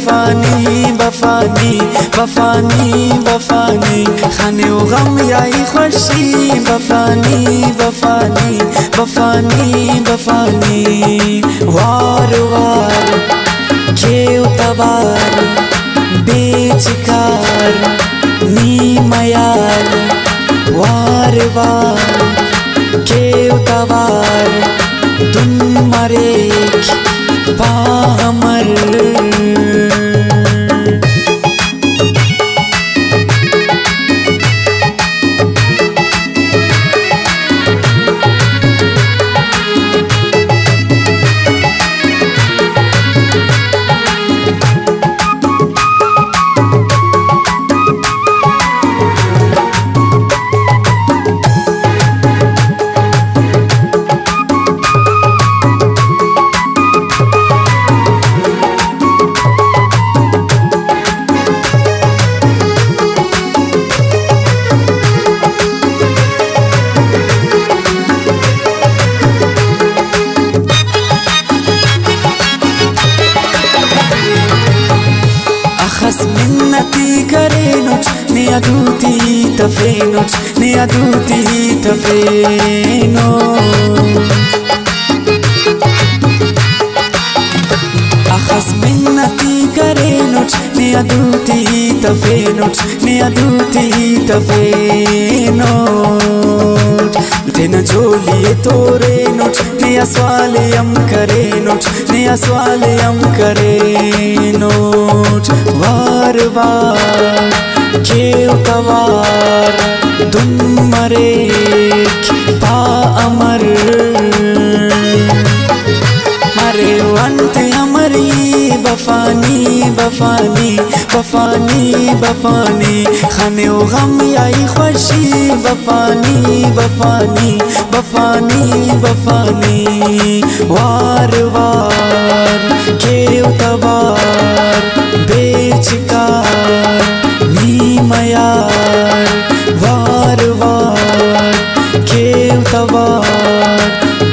بفانی بفانی بفانی بفانی خانه و غم یای خوشی بفانی بفانی بفانی بفانی وار وار کیو تبار بیچکار نیمیال وار وار کیو تبار دن مریک پامر منتي كرينوت نيادوتي تفينوت نيادوتي تفينوت أخس منتي كرينوت نيادوتي تفينوت نيادوتي تفينوت تنا جولي تورينوت نيا سوالي أم كرينوت نيا سوالي أم كرينوت وار وار کیو توار دن مریک پا امر مره وانت امری بفانی بفانی بفانی بفانی خانه و غم یای خوشی بفانی بفانی بفانی بفانی وار وار کیو توار بیچکار نیمیار وار وار کیو توار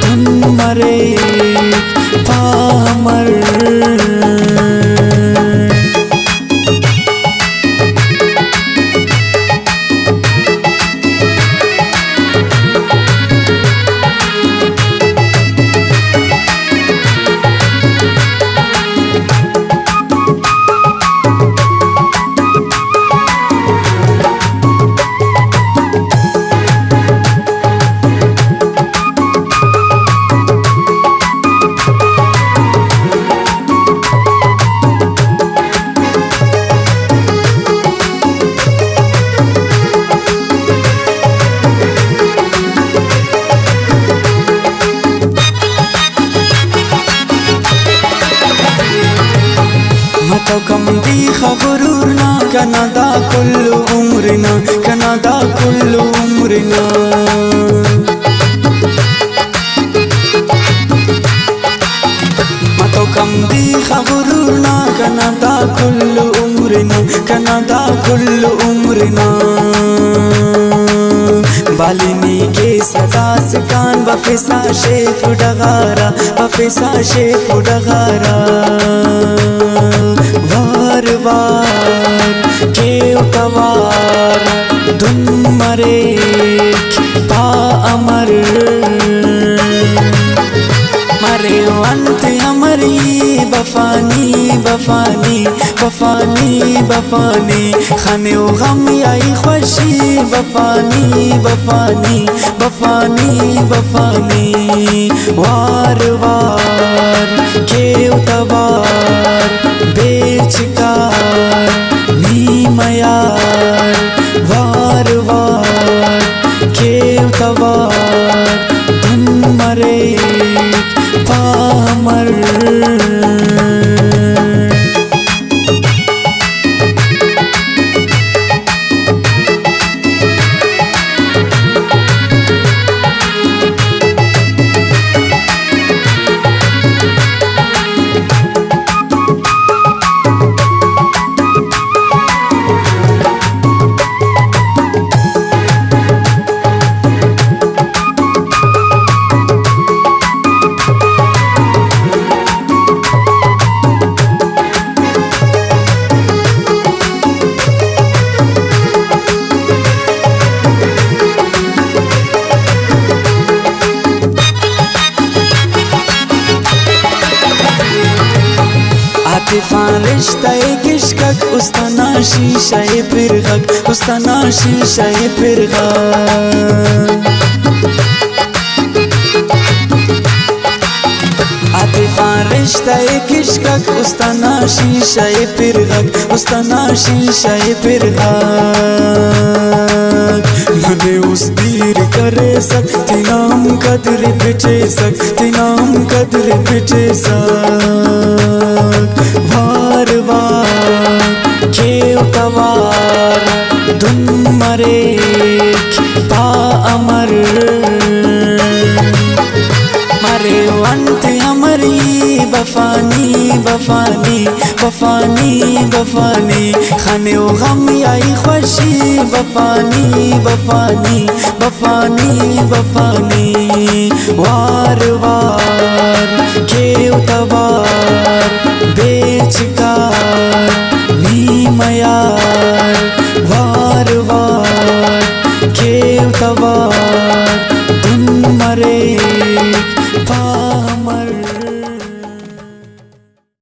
دن مریک پامر تو کم دی غرورنا کنا دا کل عمرنا کنا دا کل عمرنا ما تو کم دی غرورنا کنا دا کل عمرنا کنا دا کل عمرنا بالینی کے صدا سکان وفسا شیف ڈغارا وفسا شیف ڈغارا وار وار کیو توار دن مریک پا امر مره وانت امری بفانی بفانی بفانی بفانی خانه و غم یای خوشی بفانی بفانی بفانی بفانی وار وار کیو توار بیچکار نیمیار وار وار کیو توار دن مریک پامر गक उस्ताना शीशे फिर गक उस्ताना शीशे फिर गक आतिफा रिश्ता इश्क उस्ताना शीशे फिर गक उस्ताना शीशे फिर गक मने उस दीर करे सकती नाम कदर बिचे सकती नाम कदर बिचे सक वार वार के उतवार दुन मरे पा अमर मरे वंत अमरी बफानी बफानी बफानी बफानी खाने ओ गम आई खुशी बफानी बफानी बफानी बफानी वार वार के उतवार बेच का